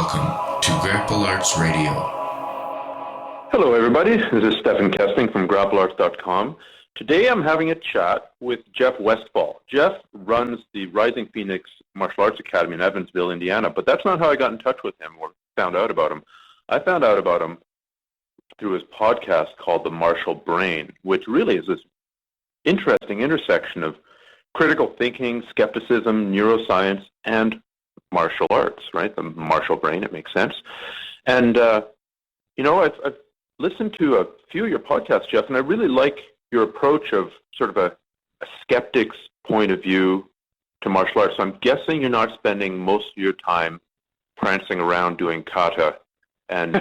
Welcome to Grapple Arts Radio. Hello everybody, this is Stephan Kesting from grapplearts.com. Today I'm having a chat with Jeff Westfall. Jeff runs the Rising Phoenix Martial Arts Academy in Evansville, Indiana, but that's not how I got in touch with him or found out about him. I found out about him through his podcast called The Martial Brain, which really is this interesting intersection of critical thinking, skepticism, neuroscience, and martial arts, right? The martial brain, it makes sense. And, I've listened to a few of your podcasts, Jeff, and I really like your approach of sort of a skeptic's point of view to martial arts. So I'm guessing you're not spending most of your time prancing around doing kata and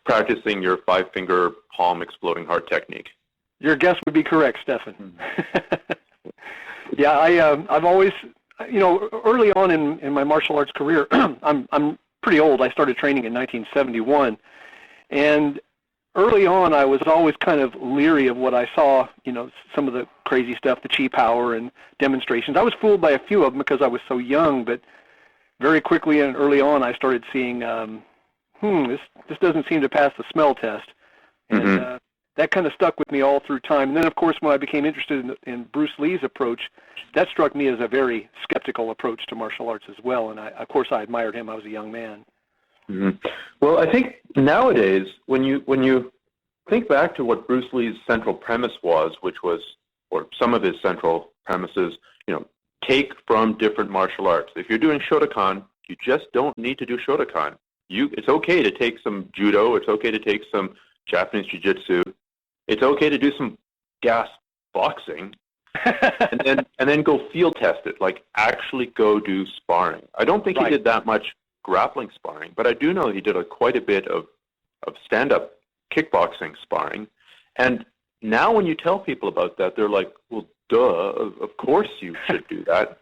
practicing your five-finger palm exploding heart technique. Your guess would be correct, Stephan. Yeah, I've always, early on in my martial arts career, I'm pretty old. I started training in 1971, and early on I was always kind of leery of what I saw, some of the crazy stuff, the chi power and demonstrations. I was fooled by a few of them because I was so young, but very quickly and early on I started seeing, this doesn't seem to pass the smell test. And that kind of stuck with me all through time. And then, of course, when I became interested in Bruce Lee's approach, that struck me as a very skeptical approach to martial arts as well. And, of course, I admired him. I was a young man. Well, I think nowadays, when you think back to what Bruce Lee's central premise was, or some of his central premises, take from different martial arts. If you're doing Shotokan, you just don't need to do Shotokan. It's okay to take some Judo. It's okay to take some Japanese Jiu-jitsu. It's okay to do some gas boxing, and then go field test it, like actually go do sparring. I don't think he did that much grappling sparring, but I do know he did quite a bit of stand-up kickboxing sparring. And now when you tell people about that, they're like, well, duh, of course you should do that.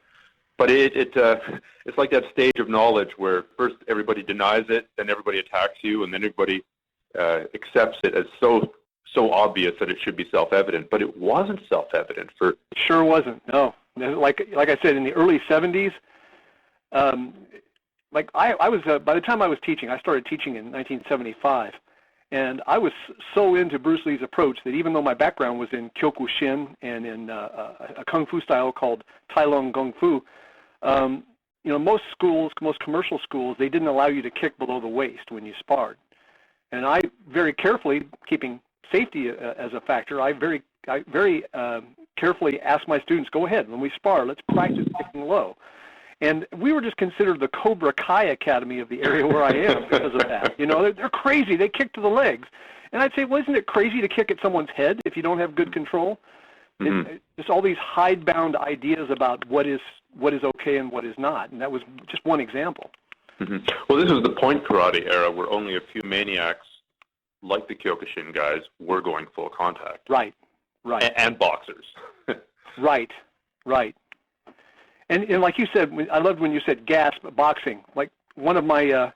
But it's like that stage of knowledge where first everybody denies it, then everybody attacks you, and then everybody accepts it as so obvious that it should be self-evident, but it wasn't self-evident for. Sure wasn't. No, like I said, in the early '70s, I was by the time I was teaching, I started teaching in 1975, and I was so into Bruce Lee's approach that even though my background was in Kyokushin and in a kung fu style called Tai Lung Kung Fu, most commercial schools, they didn't allow you to kick below the waist when you sparred. And I very carefully, keeping safety as a factor, I very carefully asked my students, go ahead, when we spar, let's practice kicking low. And we were just considered the Cobra Kai Academy of the area where I am because of that. They're crazy. They kick to the legs. And I'd say, well, isn't it crazy to kick at someone's head if you don't have good control? Just all these hidebound ideas about what is okay and what is not. And that was just one example. Well, this was the point karate era where only a few maniacs, like the Kyokushin guys, were going full contact. Right. And boxers. Right. And like you said, I loved when you said gasp boxing. Like one of my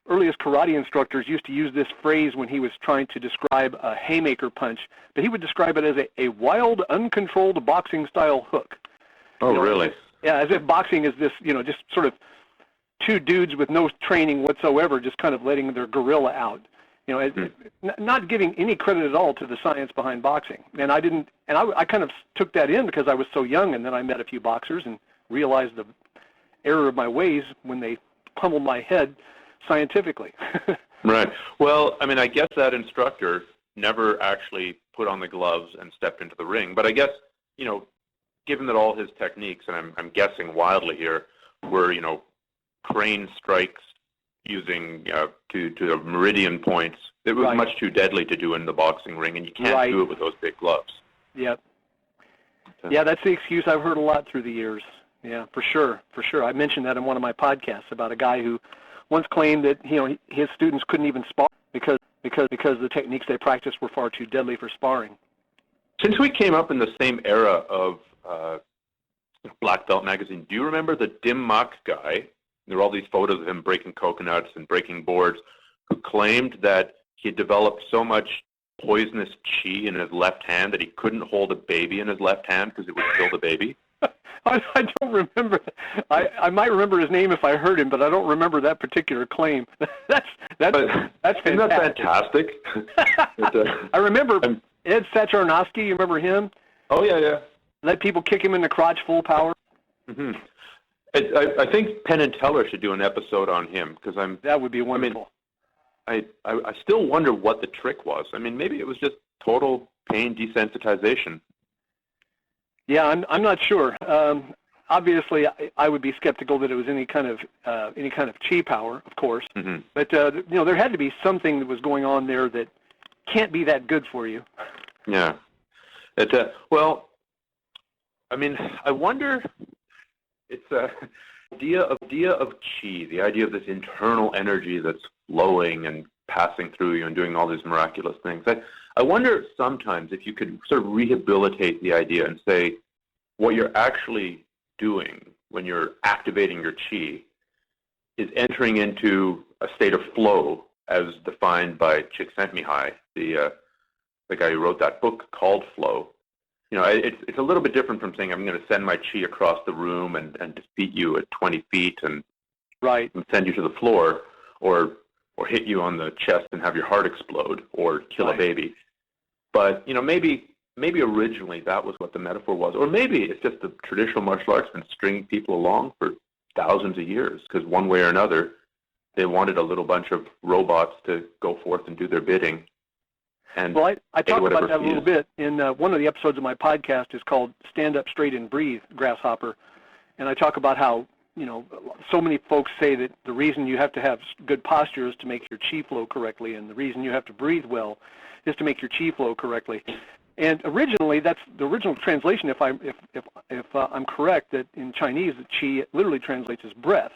earliest karate instructors used to use this phrase when he was trying to describe a haymaker punch, but he would describe it as a wild, uncontrolled boxing style hook. Oh, really? Yeah, as if boxing is this, just sort of two dudes with no training whatsoever, just kind of letting their gorilla out. Not giving any credit at all to the science behind boxing. And I kind of took that in because I was so young, and then I met a few boxers and realized the error of my ways when they pummeled my head scientifically. Right. Well, I guess that instructor never actually put on the gloves and stepped into the ring. But I guess, given that all his techniques, and I'm guessing wildly here, were, crane strikes using to the meridian points, it was much too deadly to do in the boxing ring, and you can't do it with those big gloves. Yep. Yeah, that's the excuse I've heard a lot through the years. Yeah, for sure. I mentioned that in one of my podcasts about a guy who once claimed that his students couldn't even spar because the techniques they practiced were far too deadly for sparring. Since we came up in the same era of Black Belt magazine, do you remember the Dim Mak guy? There were all these photos of him breaking coconuts and breaking boards, who claimed that he developed so much poisonous chi in his left hand that he couldn't hold a baby in his left hand because it would kill the baby. I don't remember. I might remember his name if I heard him, but I don't remember that particular claim. That's fantastic. Isn't that fantastic? I remember Ed Sacharnowski. You remember him? Oh, yeah. Let people kick him in the crotch full power. Mm-hmm. I think Penn and Teller should do an episode on him because That would be wonderful. I still wonder what the trick was. I mean, maybe it was just total pain desensitization. Yeah, I'm not sure. Obviously, I would be skeptical that it was any kind of chi power, of course. Mm-hmm. But there had to be something that was going on there that can't be that good for you. Yeah. Well, I mean, I wonder. It's the idea of chi, the idea of this internal energy that's flowing and passing through you and doing all these miraculous things. I wonder sometimes if you could sort of rehabilitate the idea and say what you're actually doing when you're activating your chi is entering into a state of flow as defined by Csikszentmihalyi, the guy who wrote that book called Flow. It's a little bit different from saying I'm going to send my chi across the room and defeat you at 20 feet and send you to the floor or hit you on the chest and have your heart explode or kill a baby. But, maybe originally that was what the metaphor was. Or maybe it's just the traditional martial arts been stringing people along for thousands of years because one way or another they wanted a little bunch of robots to go forth and do their bidding. And well, I talk about that a little bit in one of the episodes of my podcast is called Stand Up Straight and Breathe, Grasshopper. And I talk about how, so many folks say that the reason you have to have good posture is to make your chi flow correctly, and the reason you have to breathe well is to make your chi flow correctly. And originally, that's the original translation, if I'm correct, that in Chinese, the chi literally translates as breath.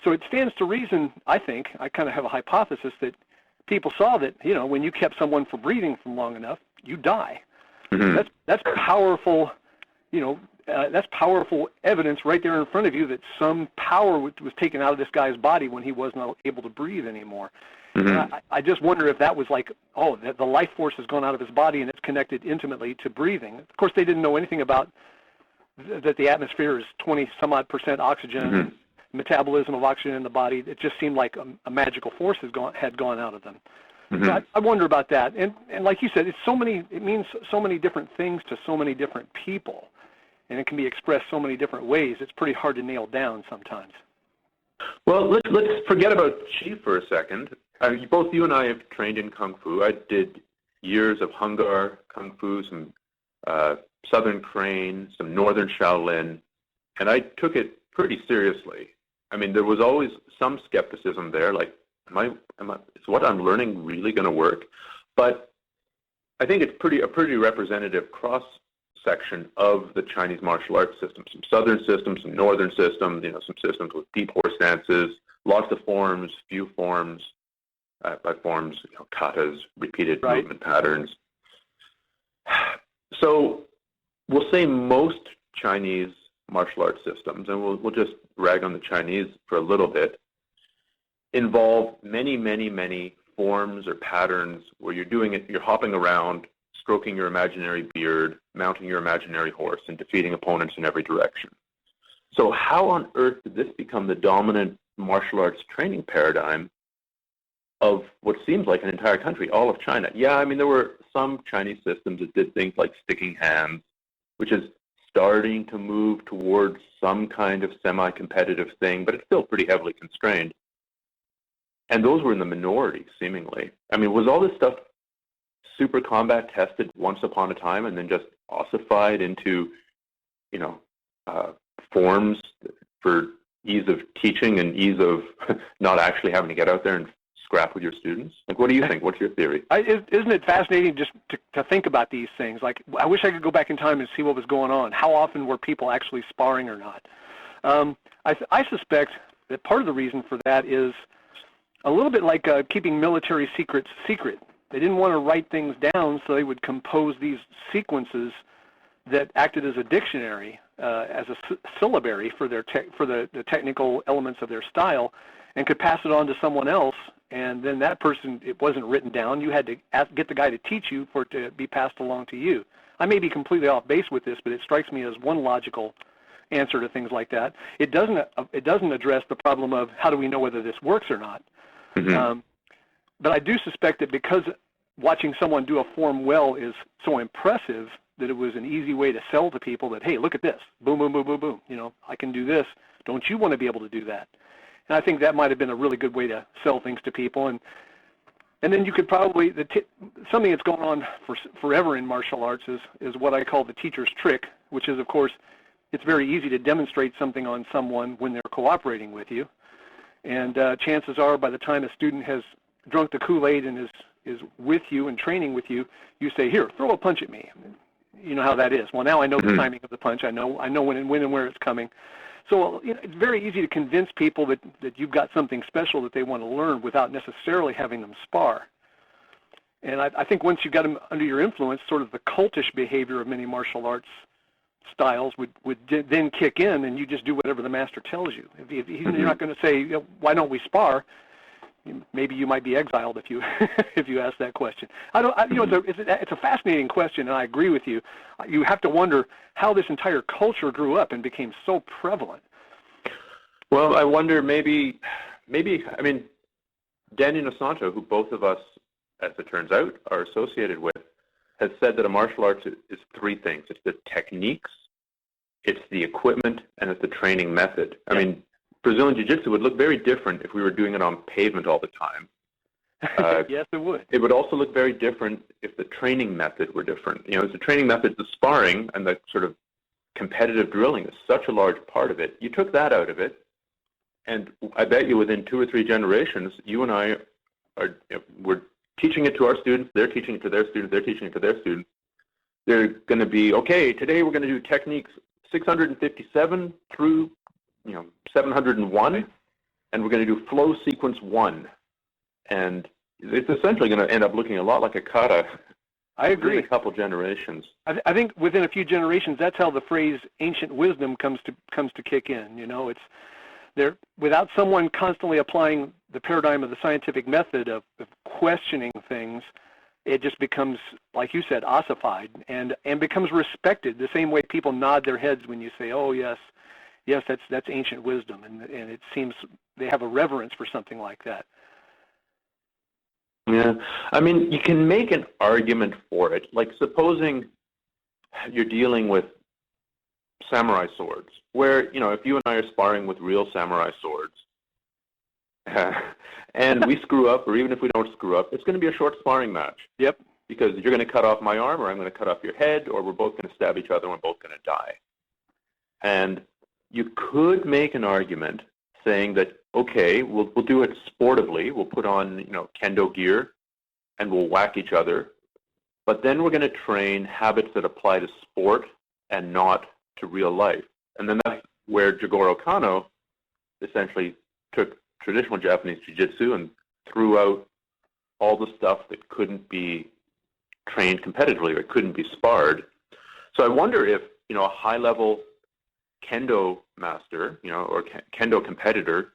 So it stands to reason, I think, I kind of have a hypothesis that people saw that, when you kept someone from breathing for long enough, you die. Mm-hmm. That's powerful, that's powerful evidence right there in front of you that some power was taken out of this guy's body when he wasn't able to breathe anymore. Mm-hmm. I just wonder if that was like, the life force has gone out of his body and it's connected intimately to breathing. Of course, they didn't know anything about that the atmosphere is 20-some-odd% oxygen. Mm-hmm. Metabolism of oxygen in the body. It just seemed like a magical force had gone out of them. Mm-hmm. So I wonder about that. And like you said, it means so many different things to so many different people, and it can be expressed so many different ways. It's pretty hard to nail down sometimes. Well, let's forget about chi for a second. Both you and I have trained in Kung Fu. I did years of Hung Gar Kung Fu, some Southern Crane, some Northern Shaolin, and I took it pretty seriously. I mean, there was always some skepticism there, like, is what I'm learning really going to work? But I think it's a pretty representative cross-section of the Chinese martial arts system. Some Southern systems, some Northern systems, some systems with deep horse dances, lots of forms, few forms, by forms, katas, repeated movement patterns. So we'll say most Chinese martial arts systems, and we'll just rag on the Chinese for a little bit, involve many, many, many forms or patterns where you're hopping around, stroking your imaginary beard, mounting your imaginary horse, and defeating opponents in every direction. So how on earth did this become the dominant martial arts training paradigm of what seems like an entire country, all of China? Yeah, I mean, there were some Chinese systems that did things like sticking hands, which is starting to move towards some kind of semi-competitive thing, but it's still pretty heavily constrained. And those were in the minority, seemingly. I mean, was all this stuff super combat tested once upon a time and then just ossified into, forms for ease of teaching and ease of not actually having to get out there and scrap with your students? Like, what do you think? What's your theory? Isn't it fascinating just to think about these things? Like, I wish I could go back in time and see what was going on. How often were people actually sparring or not? I suspect that part of the reason for that is a little bit like keeping military secrets secret. They didn't want to write things down, so they would compose these sequences that acted as a dictionary, as a syllabary for the technical elements of their style, and could pass it on to someone else. And then that person, it wasn't written down. You had to get the guy to teach you for it to be passed along to you. I may be completely off base with this, but it strikes me as one logical answer to things like that. It doesn't address the problem of how do we know whether this works or not. Mm-hmm. But I do suspect that because watching someone do a form well is so impressive that it was an easy way to sell to people that, hey, look at this, boom, boom, boom, boom, boom. You know, I can do this. Don't you want to be able to do that? And I think that might have been a really good way to sell things to people. And then you could probably, something that's going on forever in martial arts is what I call the teacher's trick, which is, of course, it's very easy to demonstrate something on someone when they're cooperating with you. And chances are by the time a student has drunk the Kool-Aid and is with you and training with you, you say, here, throw a punch at me. You know how that is. Well, now I know the timing of the punch. I know when and where it's coming. So you know, it's very easy to convince people that you've got something special that they want to learn without necessarily having them spar. And I think once you got them under your influence, sort of the cultish behavior of many martial arts styles would then kick in, and you just do whatever the master tells you. If you're not going to say, you know, why don't we spar? Maybe you might be exiled if you if you ask that question. It's a fascinating question, and I agree with you. You have to wonder how this entire culture grew up and became so prevalent. Well, I wonder maybe I mean, Daniel Nosanto, who both of us, as it turns out, are associated with, has said that a martial arts is three things. It's the techniques, it's the equipment, and it's the training method. I mean, Brazilian Jiu-jitsu would look very different if we were doing it on pavement all the time. Yes, it would. It would also look very different if the training method were different. You know, the training method, the sparring and the sort of competitive drilling is such a large part of it. You took that out of it, and I bet you within 2 or 3 generations, you and I we're teaching it to our students, they're teaching it to their students, they're teaching it to their students. They're going to be, okay, today we're going to do techniques 657 through 701, and we're going to do flow sequence 1. And it's essentially going to end up looking a lot like a kata. I agree. In a couple generations. I think within a few generations, that's how the phrase ancient wisdom comes to kick in. You know, it's there without someone constantly applying the paradigm of the scientific method of questioning things. It just becomes, like you said, ossified and becomes respected the same way people nod their heads when you say, "Oh yes, that's ancient wisdom," and it seems they have a reverence for something like that. Yeah, I mean, you can make an argument for it. Like, supposing you're dealing with samurai swords, where, if you and I are sparring with real samurai swords, and we screw up, or even if we don't screw up, it's going to be a short sparring match. Yep. Because you're going to cut off my arm, or I'm going to cut off your head, or we're both going to stab each other, and we're both going to die. And you could make an argument saying that, okay, we'll do it sportively. We'll put on, kendo gear, and we'll whack each other. But then we're going to train habits that apply to sport and not to real life. And then that's where Jigoro Kano essentially took traditional Japanese jiu-jitsu and threw out all the stuff that couldn't be trained competitively or couldn't be sparred. So I wonder if, a high-level kendo master, or kendo competitor,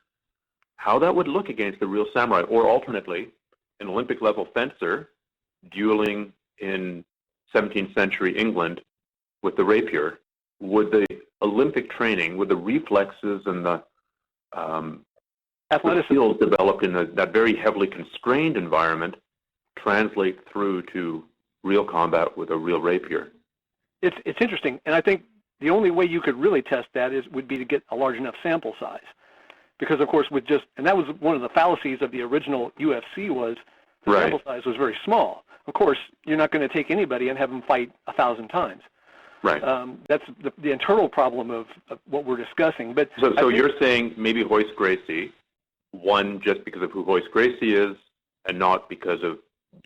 how that would look against a real samurai, or alternately, an Olympic-level fencer dueling in 17th century England with the rapier. Would the Olympic training, would the reflexes and the skills developed in that very heavily constrained environment translate through to real combat with a real rapier? It's interesting, and I think the only way you could really test that would be to get a large enough sample size, because of course and that was one of the fallacies of the original UFC was the sample size was very small. Of course, you're not going to take anybody and have them fight 1,000 times. Right. That's the internal problem of what we're discussing. But so you're saying maybe Royce Gracie won just because of who Royce Gracie is, and not because of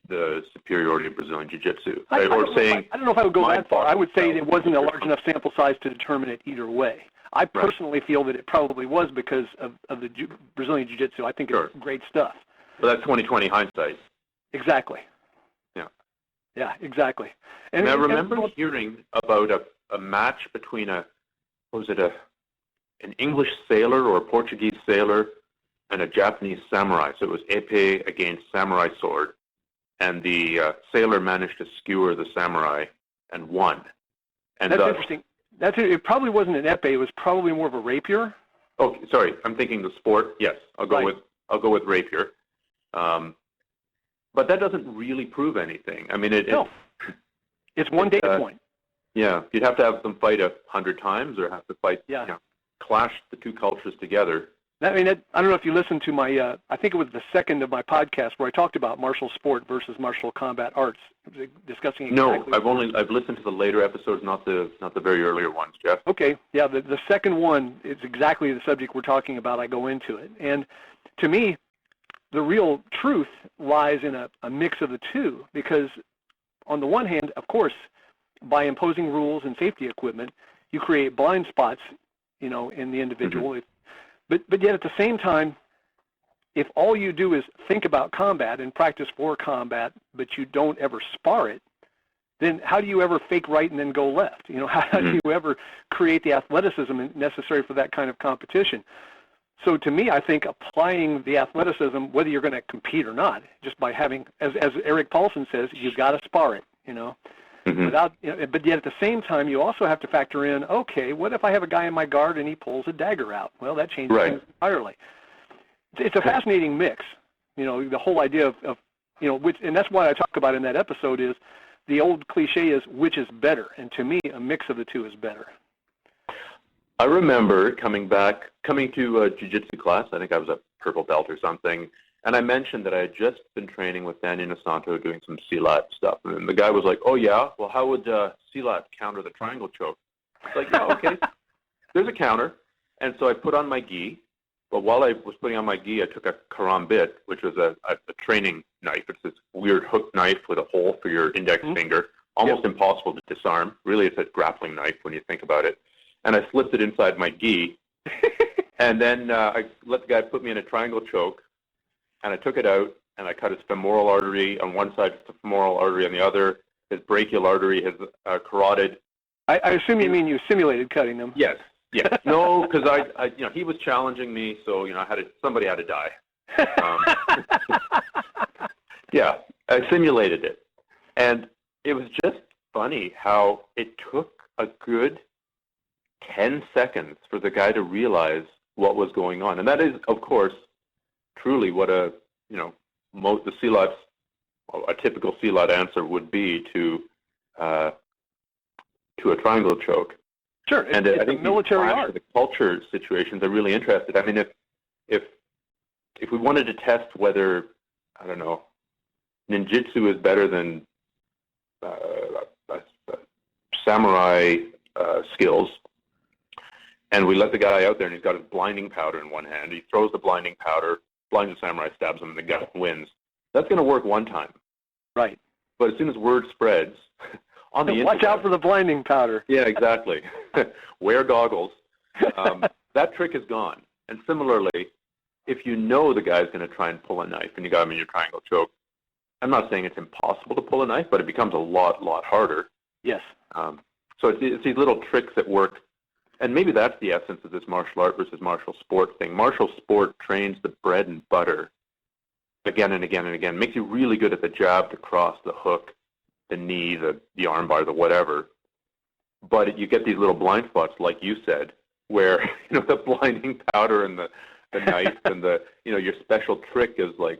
the superiority of Brazilian Jiu-Jitsu. I don't know if I would go that far. I would say it wasn't a large enough sample size to determine it either way. I personally feel that it probably was because of the Brazilian Jiu-Jitsu. I think it's great stuff. But that's 20/20 hindsight. Exactly. Yeah. Yeah, exactly. And I remember hearing about a match between an English sailor or a Portuguese sailor and a Japanese samurai. So it was epee against samurai sword. And the sailor managed to skewer the samurai and won. And that's interesting. That's it. It probably wasn't an epee. It was probably more of a rapier. Oh, sorry. I'm thinking the sport. Yes, I'll go with rapier. But that doesn't really prove anything. I mean, it's one data point. Yeah, you'd have to have them fight 100 times, or have to fight, clash the two cultures together. I mean, I don't know if you listened to my, I think it was the second of my podcast where I talked about martial sport versus martial combat arts, discussing exactly. No, I've listened to the later episodes, not the very earlier ones, Jeff. Okay, yeah, the second one is exactly the subject we're talking about. I go into it, and to me, the real truth lies in a mix of the two, because on the one hand, of course, by imposing rules and safety equipment, you create blind spots, in the individual. Mm-hmm. But yet at the same time, if all you do is think about combat and practice for combat, but you don't ever spar it, then how do you ever fake right and then go left? How do you ever create the athleticism necessary for that kind of competition? So to me, I think applying the athleticism, whether you're going to compete or not, just by having, as Eric Paulson says, you've got to spar it, Mm-hmm. But yet at the same time, you also have to factor in, okay, what if I have a guy in my guard and he pulls a dagger out? Well, that changes things entirely. It's a fascinating mix, the whole idea of which, and that's what I talk about in that episode is the old cliche is which is better, and to me, a mix of the two is better. I remember coming to a jiu-jitsu class. I think I was a purple belt or something. And I mentioned that I had just been training with Danny Nasanto doing some silat stuff. And the guy was like, oh, yeah? Well, how would silat counter the triangle choke? It's like, yeah, okay. There's a counter. And so I put on my gi. But while I was putting on my gi, I took a karambit, which was a training knife. It's this weird hook knife with a hole for your index finger. Almost impossible to disarm. Really, it's a grappling knife when you think about it. And I slipped it inside my gi. And then I let the guy put me in a triangle choke. And I took it out, and I cut his femoral artery on one side, the femoral artery on the other, his brachial artery, his carotid. I assume you mean you simulated cutting them. Yes. No, because I he was challenging me, so somebody had to die. Yeah, I simulated it, and it was just funny how it took a good 10 seconds for the guy to realize what was going on, and that is, of course, truly what a typical silat answer would be to a triangle choke. Sure, and I think military art. The culture situations are really interested. I mean, if we wanted to test whether ninjutsu is better than samurai skills, and we let the guy out there and he's got his blinding powder in one hand, he throws the blinding powder. Blinds the samurai, stabs him, and the guy wins. That's going to work one time. Right. But as soon as word spreads on the internet, watch out for the blinding powder. Yeah, exactly. Wear goggles. That trick is gone. And similarly, if you know the guy's going to try and pull a knife and you got him in your triangle choke, I'm not saying it's impossible to pull a knife, but it becomes a lot harder. Yes. So it's these little tricks that work. And maybe that's the essence of this martial art versus martial sport thing. Martial sport trains the bread and butter again and again and again. Makes you really good at the jab, the cross, the hook, the knee, the arm bar, the whatever. But you get these little blind spots, like you said, where the blinding powder and the knife and your special trick is like,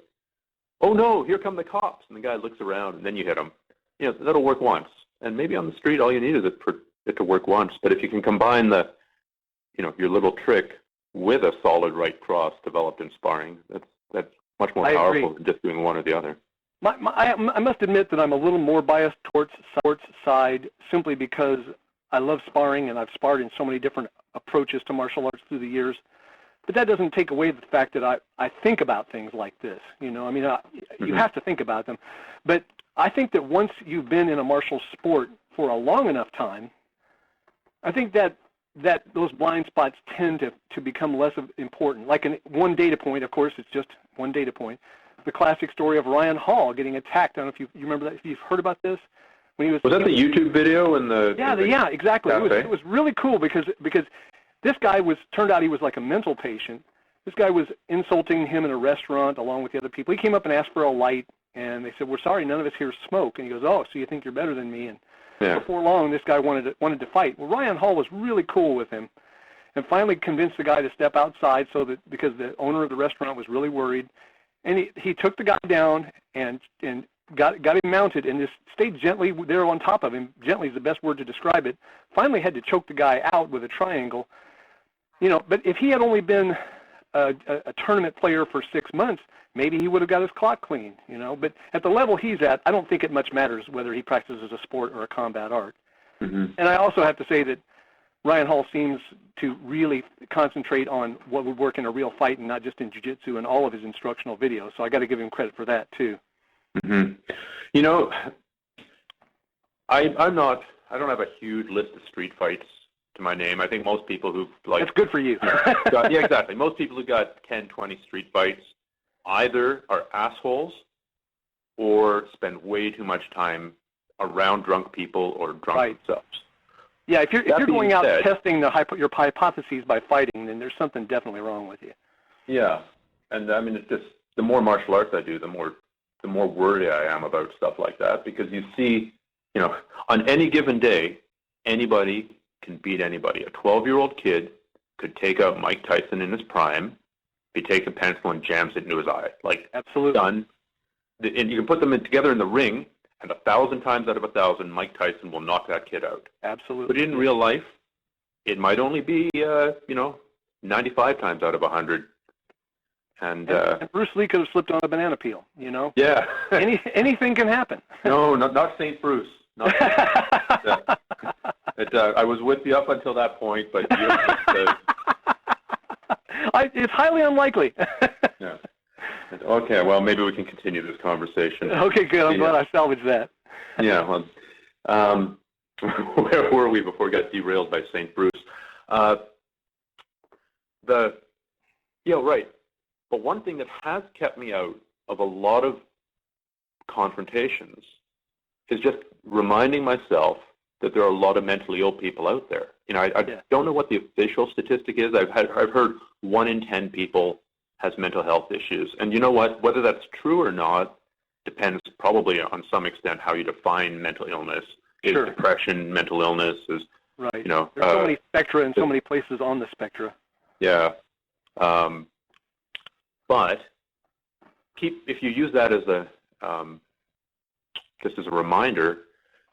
oh no, here come the cops. And the guy looks around and then you hit him. That'll work once. And maybe on the street all you need is it to work once, but if you can combine your little trick with a solid right cross developed in sparring, that's much more powerful than just doing one or the other. I must admit that I'm a little more biased towards sports side simply because I love sparring and I've sparred in so many different approaches to martial arts through the years. But that doesn't take away the fact that I think about things like this. You have to think about them. But I think that once you've been in a martial sport for a long enough time, I think that those blind spots tend to become less important. Like one data point, of course, it's just one data point. The classic story of Ryan Hall getting attacked. I don't know if you remember that. If you've heard about this, when was that the YouTube video in the yeah exactly. It was really cool because this guy turned out he was like a mental patient. This guy was insulting him in a restaurant along with the other people. He came up and asked for a light, and they said, "We're sorry, none of us here smoke." And he goes, "Oh, so you think you're better than me?" And Yeah. Before long, this guy wanted to fight. Well, Ryan Hall was really cool with him, and finally convinced the guy to step outside because the owner of the restaurant was really worried, and he took the guy down and got him mounted and just stayed gently there on top of him. Gently is the best word to describe it. Finally had to choke the guy out with a triangle. But if he had only been a tournament player for 6 months, maybe he would have got his clock clean, But at the level he's at, I don't think it much matters whether he practices a sport or a combat art. Mm-hmm. And I also have to say that Ryan Hall seems to really concentrate on what would work in a real fight and not just in jiu-jitsu in all of his instructional videos. So I got to give him credit for that too. Mm-hmm. I don't have a huge list of street fights to my name. I think most people who've That's good for you. yeah, exactly. Most people who got 10, 20 street fights either are assholes or spend way too much time around drunk people or drunk themselves. Yeah, if you're going out testing your hypotheses by fighting, then there's something definitely wrong with you. Yeah, and I mean, it's just the more martial arts I do, the more worried I am about stuff like that, because you see, on any given day, anybody can beat anybody. A 12-year-old kid could take out Mike Tyson in his prime. He takes a pencil and jams it into his eye. Absolutely done. And you can put them together in the ring, and 1,000 times out of 1,000, Mike Tyson will knock that kid out. Absolutely. But in real life, it might only be 95 times out of 100. And Bruce Lee could have slipped on a banana peel. Yeah. Anything can happen. No, not St. Bruce. Not St. Bruce. I was with you up until that point, but it's highly unlikely. Yeah. Okay, well, maybe we can continue this conversation. Okay, good. I'm glad I salvaged that. Yeah, well, where were we before we got derailed by St. Bruce? Right. But one thing that has kept me out of a lot of confrontations is just reminding myself that there are a lot of mentally ill people out there. I don't know what the official statistic is. I've heard 1 in 10 people has mental health issues. And you know what? Whether that's true or not depends probably on some extent how you define mental illness. Is Sure. depression mental illness? Is right. There's so many spectra and so many places on the spectra. Yeah. But if you use that as just as a reminder,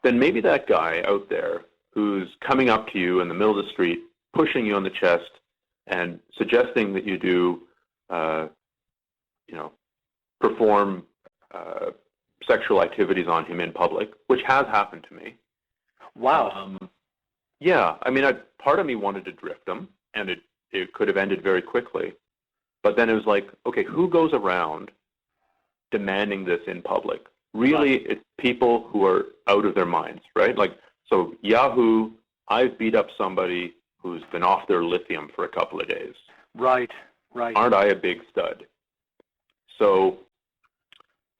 then maybe that guy out there who's coming up to you in the middle of the street, pushing you on the chest, and suggesting that you do, perform sexual activities on him in public, which has happened to me. Wow. Yeah, I mean, part of me wanted to drift him, and it could have ended very quickly. But then it was like, okay, who goes around demanding this in public? Really, it's people who are out of their minds, right? So Yahoo, I've beat up somebody who's been off their lithium for a couple of days. Right. Aren't I a big stud? So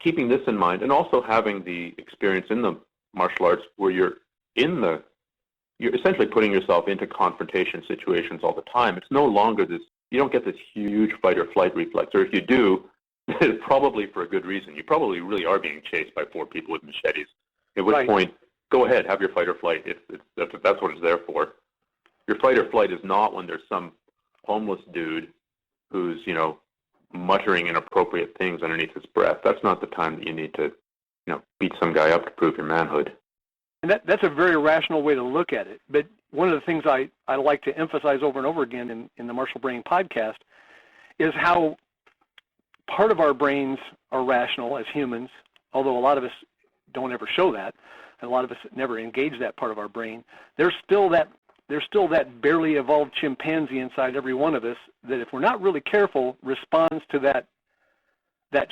keeping this in mind, and also having the experience in the martial arts where you're essentially putting yourself into confrontation situations all the time. It's no longer you don't get this huge fight or flight reflex, or if you do, it's probably for a good reason. You probably really are being chased by 4 people with machetes. At which point, go ahead, have your fight or flight. That's what it's there for. Your fight or flight is not when there's some homeless dude who's, muttering inappropriate things underneath his breath. That's not the time that you need to, beat some guy up to prove your manhood. And that's a very rational way to look at it. But one of the things I like to emphasize over and over again in the Martial Brain podcast is how part of our brains are rational as humans, although a lot of us don't ever show that, and a lot of us never engage that part of our brain. There's still that barely evolved chimpanzee inside every one of us that, if we're not really careful, responds to that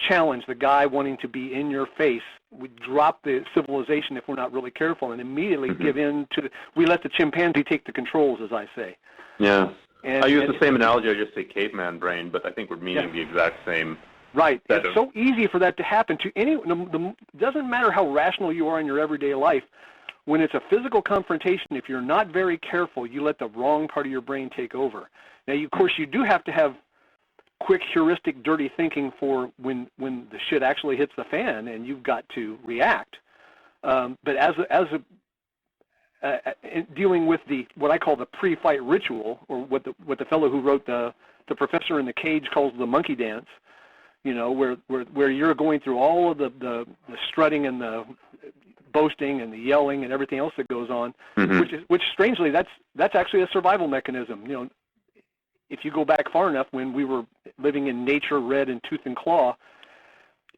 challenge, the guy wanting to be in your face. We drop the civilization if we're not really careful and immediately give in to we let the chimpanzee take the controls, as I say. Yeah. I use the same analogy. I just say caveman brain, but I think we're meaning the exact same. Right. It's so easy for that to happen to anyone. It doesn't matter how rational you are in your everyday life. When it's a physical confrontation, if you're not very careful, you let the wrong part of your brain take over. Now, of course, you do have to have quick, heuristic, dirty thinking for when the shit actually hits the fan and you've got to react. But as a dealing with what I call the pre-fight ritual, or what the fellow who wrote the Professor in the Cage calls the monkey dance. Where you're going through all of the strutting and the boasting and the yelling and everything else that goes on, which strangely that's actually a survival mechanism. If you go back far enough, when we were living in nature, red and tooth and claw,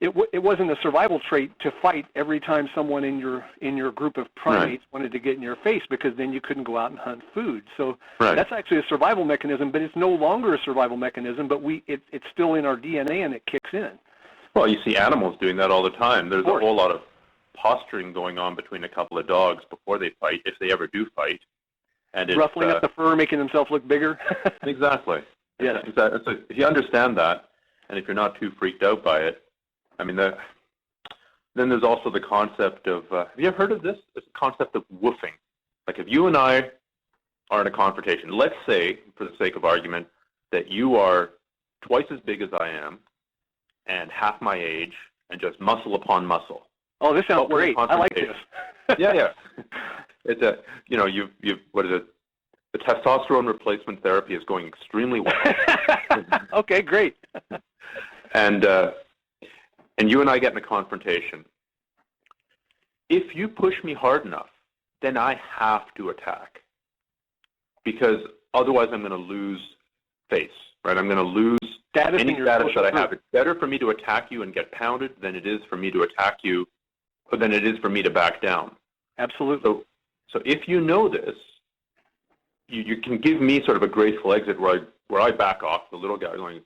it wasn't a survival trait to fight every time someone in your group of primates wanted to get in your face, because then you couldn't go out and hunt food. So that's actually a survival mechanism, but it's no longer a survival mechanism, but it's still in our DNA and it kicks in. Well, you see animals doing that all the time. There's a whole lot of posturing going on between a couple of dogs before they fight, if they ever do fight. And ruffling up the fur, making themselves look bigger. Exactly. Yeah. Exactly. So if you understand that, and if you're not too freaked out by it, I mean, then there's also the concept of, have you ever heard of this? It's the concept of woofing. Like if you and I are in a confrontation, let's say, for the sake of argument, that you are twice as big as I am and half my age and just muscle upon muscle. Oh, this sounds great. I like this. Yeah. It's you've what is it? The testosterone replacement therapy is going extremely well. Okay, great. And you and I get in a confrontation. If you push me hard enough, then I have to attack, because otherwise I'm going to lose face, right? I'm going to lose any status that I have. It's better for me to attack you and get pounded than it is for me to attack you, but than it is for me to back down. Absolutely. So if you know this, you can give me sort of a graceful exit where I back off, the little guy going,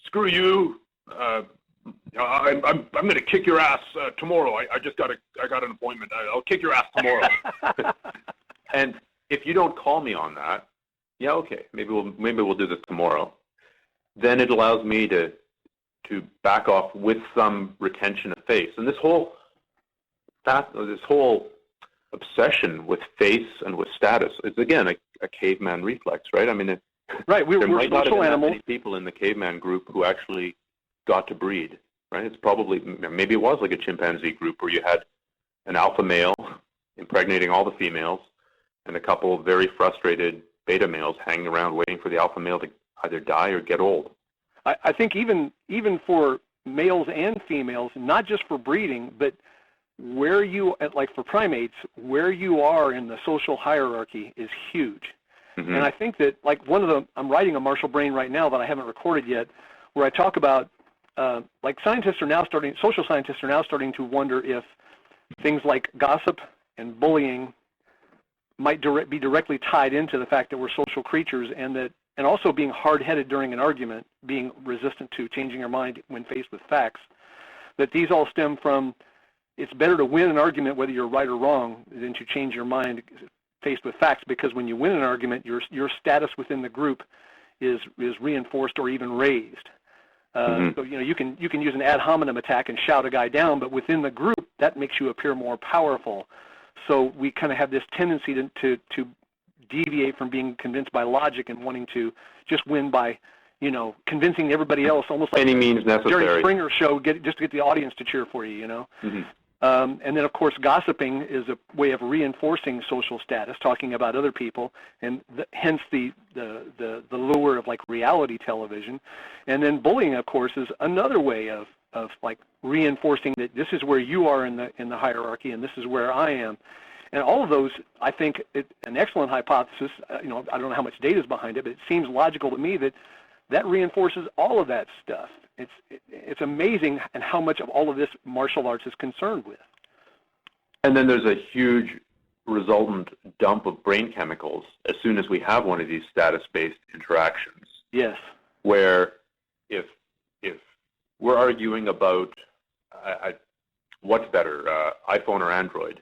screw you. I'm going to kick your ass tomorrow. I got an appointment. I'll kick your ass tomorrow. And if you don't call me on that, yeah, okay, maybe we'll do this tomorrow. Then it allows me to back off with some retention of face. And this whole obsession with face and with status is, again, a caveman reflex, right? I mean, we're might not have social been animals. Many people in the caveman group who actually got to breed, right? It's probably, maybe it was like a chimpanzee group where you had an alpha male impregnating all the females and a couple of very frustrated beta males hanging around waiting for the alpha male to either die or get old. I think even for males and females, not just for breeding, but where you, like for primates, where you are in the social hierarchy is huge. And I think that, like, I'm writing a Marshall Brain right now that I haven't recorded yet, where I talk about, like, social scientists are now starting to wonder if things like gossip and bullying might be directly tied into the fact that we're social creatures, and also being hard-headed during an argument, being resistant to changing your mind when faced with facts, that these all stem from, it's better to win an argument whether you're right or wrong than to change your mind faced with facts, because when you win an argument, your status within the group is reinforced or even raised. So you can use an ad hominem attack and shout a guy down, but within the group that makes you appear more powerful. So we kind of have this tendency to deviate from being convinced by logic and wanting to just win by convincing everybody else, almost like any means necessary. Jerry Springer show, just to get the audience to cheer for you. And then, of course, gossiping is a way of reinforcing social status, talking about other people, and hence the lure of, like, reality television. And then bullying, of course, is another way of like reinforcing that this is where you are in the hierarchy, and this is where I am. And all of those, I think, an excellent hypothesis. I don't know how much data is behind it, but it seems logical to me that reinforces all of that stuff. It's amazing and how much of all of this martial arts is concerned with. And then there's a huge resultant dump of brain chemicals as soon as we have one of these status-based interactions. Yes. Where if we're arguing about what's better, iPhone or Android,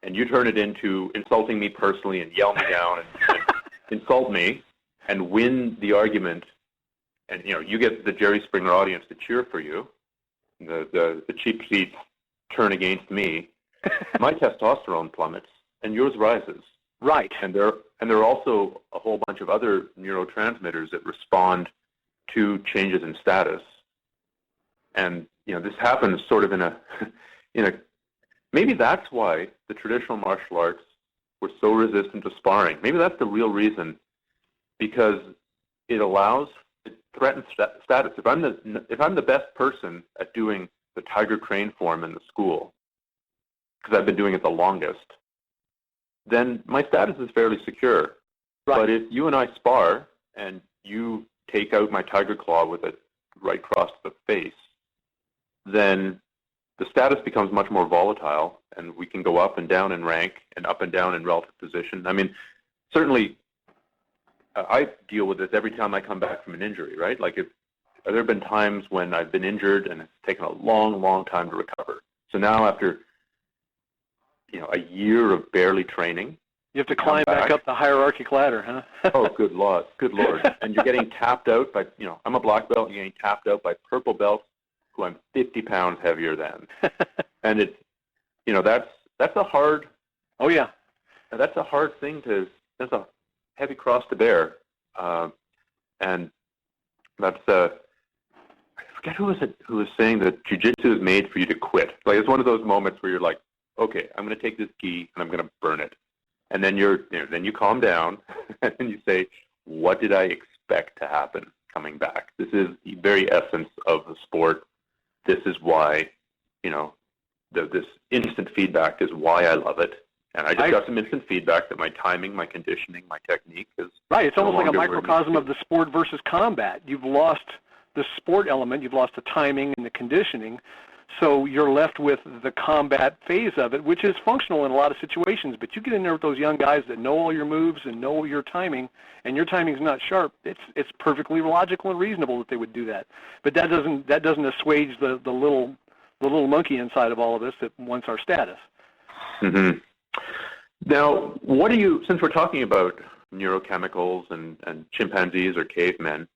and you turn it into insulting me personally and yell me down and insult me and win the argument, and you get the Jerry Springer audience to cheer for you, the cheap seats turn against me, my testosterone plummets and yours rises. Right. And there are also a whole bunch of other neurotransmitters that respond to changes in status. And this happens sort of in a maybe that's why the traditional martial arts we're so resistant to sparring. Maybe that's the real reason, because it threatens status. If I'm the best person at doing the Tiger Crane form in the school, because I've been doing it the longest, then my status is fairly secure. Right. But if you and I spar and you take out my Tiger Claw with it right across the face, then the status becomes much more volatile, and we can go up and down in rank and up and down in relative position. I mean, certainly, I deal with this every time I come back from an injury, right? Like, there have been times when I've been injured and it's taken a long, long time to recover. So now, after a year of barely training, you have to climb back up the hierarchic ladder, huh? Oh, good Lord. And you're getting tapped out by, I'm a black belt, and you're getting tapped out by purple belts who I'm 50 pounds heavier than. And it's, that's a hard. Oh, yeah. That's a hard thing that's a heavy cross to bear. And that's, I forget who was saying that jiu-jitsu is made for you to quit. Like, it's one of those moments where you're like, okay, I'm going to take this gi and I'm going to burn it. And then then you calm down and you say, what did I expect to happen coming back? This is the very essence of the sport. This is why, this instant feedback is why I love it. And I just got some instant feedback that my timing, my conditioning, my technique is right. It's almost like a microcosm of the sport versus combat. You've lost the sport element. You've lost the timing and the conditioning. So you're left with the combat phase of it, which is functional in a lot of situations. But you get in there with those young guys that know all your moves and know your timing, and your timing's not sharp. It's perfectly logical and reasonable that they would do that. But that doesn't assuage the little monkey inside of all of us that wants our status. Mm-hmm. Now, since we're talking about neurochemicals and chimpanzees or cavemen,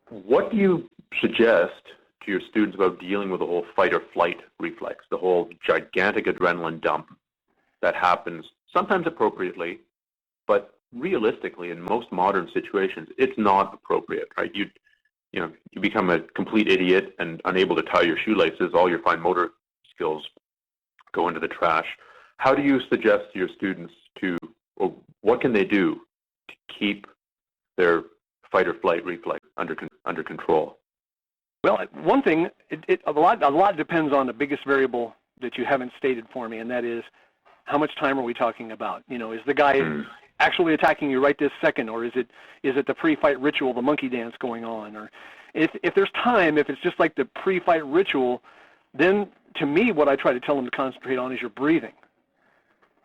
what do you suggest to your students about dealing with the whole fight or flight reflex, the whole gigantic adrenaline dump that happens sometimes appropriately, but realistically in most modern situations, it's not appropriate, right? You become a complete idiot and unable to tie your shoelaces. All your fine motor skills go into the trash. How do you suggest to your students or what can they do to keep their fight or flight reflex under control? Well, one thing, a lot depends on the biggest variable that you haven't stated for me, and that is how much time are we talking about? Is the guy actually attacking you right this second, or is it the pre-fight ritual, the monkey dance going on? Or if there's time, if it's just like the pre-fight ritual, then to me what I try to tell them to concentrate on is your breathing.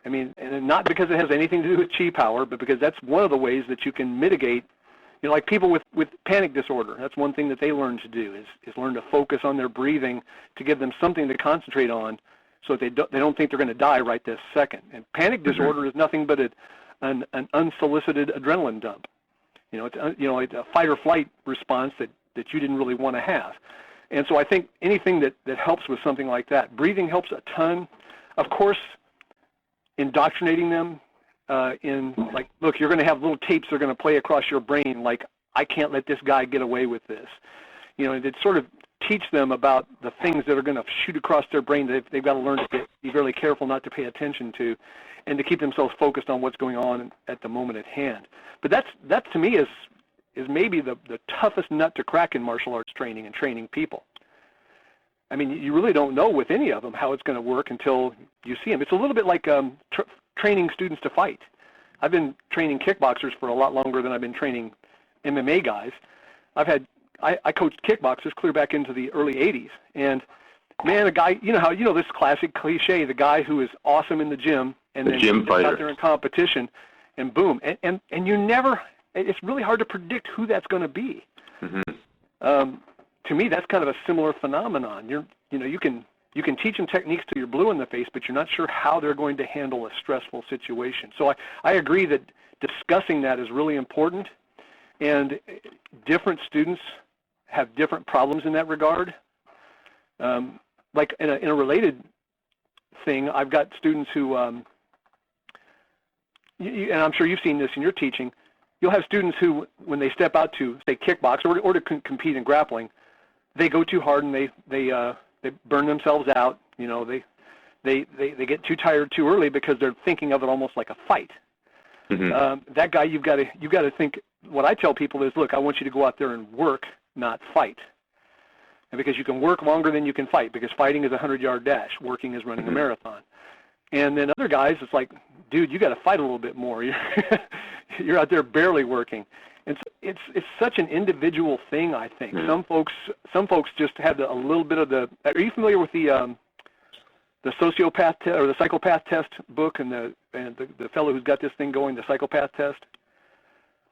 I mean, and not because it has anything to do with chi power, but because that's one of the ways that you can mitigate. Like people with panic disorder, that's one thing that they learn to do is learn to focus on their breathing to give them something to concentrate on, so that they don't think they're going to die right this second. And panic disorder is nothing but an unsolicited adrenaline dump. It's a fight or flight response that you didn't really want to have. And so I think anything that helps with something like that, breathing helps a ton. Of course, indoctrinating them. Look, you're going to have little tapes that are going to play across your brain, like, I can't let this guy get away with this. It sort of teach them about the things that are going to shoot across their brain that they've got to learn to be really careful not to pay attention to, and to keep themselves focused on what's going on at the moment at hand. But that to me is maybe the toughest nut to crack in martial arts training and training people. I mean, you really don't know with any of them how it's going to work until you see them. It's a little bit like training students to fight. I've been training kickboxers for a lot longer than I've been training MMA guys. I coached kickboxers clear back into the early 80s. And man, a guy, this classic cliche, the guy who is awesome in the gym and then gets out there in competition and boom. And you never, it's really hard to predict who that's going to be. Mm-hmm. To me, that's kind of a similar phenomenon. You can teach them techniques till you're blue in the face, but you're not sure how they're going to handle a stressful situation. So I agree that discussing that is really important, and different students have different problems in that regard. Like in a related thing, I've got students who, and I'm sure you've seen this in your teaching, you'll have students who, when they step out to, say, kickbox or to compete in grappling, they go too hard and they burn themselves out. They they get too tired too early because they're thinking of it almost like a fight. That guy, you've got to think. What I tell people is, look, I want you to go out there and work, not fight. And because you can work longer than you can fight, because fighting is a 100-yard dash, working is running a marathon. And then other guys, it's like, dude, you got to fight a little bit more. You're out there barely working. And so it's such an individual thing, I think. Some folks just have a little bit of the. Are you familiar with the sociopath or the psychopath test book and the fellow who's got this thing going, the psychopath test?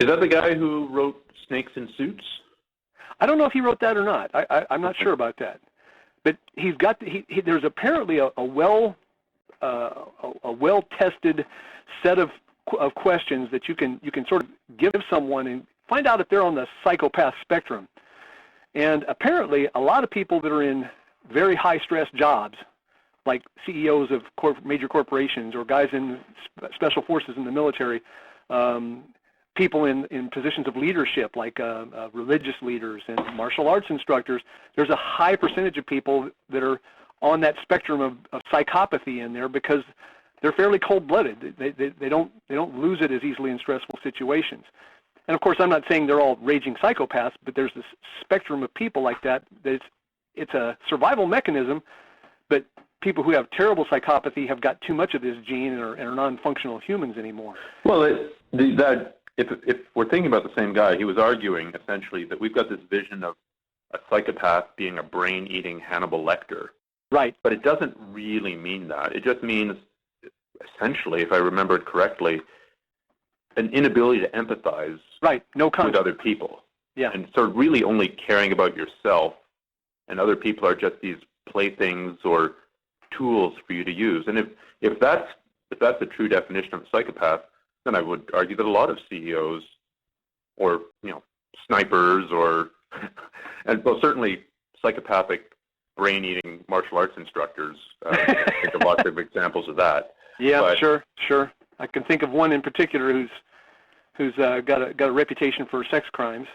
Is that the guy who wrote Snakes in Suits? I don't know if he wrote that or not. I'm not sure about that. But he's got there's apparently a well-tested set of questions that you can sort of give someone and find out if they're on the psychopath spectrum. And apparently, a lot of people that are in very high-stress jobs, like CEOs of major corporations or guys in special forces in the military, people in positions of leadership, like religious leaders and martial arts instructors, there's a high percentage of people that are on that spectrum of psychopathy in there because they're fairly cold-blooded. They don't lose it as easily in stressful situations. And of course, I'm not saying they're all raging psychopaths, but there's this spectrum of people like that. It's a survival mechanism, but people who have terrible psychopathy have got too much of this gene and are non-functional humans anymore. Well, if we're thinking about the same guy, he was arguing essentially that we've got this vision of a psychopath being a brain-eating Hannibal Lecter. Right. But it doesn't really mean that. It just means, essentially, if I remember it correctly, an inability to empathize with other people. Yeah. And sort of really only caring about yourself, and other people are just these playthings or tools for you to use. And if that's the true definition of a psychopath, then I would argue that a lot of CEOs or snipers or and well, certainly psychopathic brain-eating martial arts instructors. I think of lots of examples of that. Yeah, but, sure. I can think of one in particular who's got a reputation for sex crimes.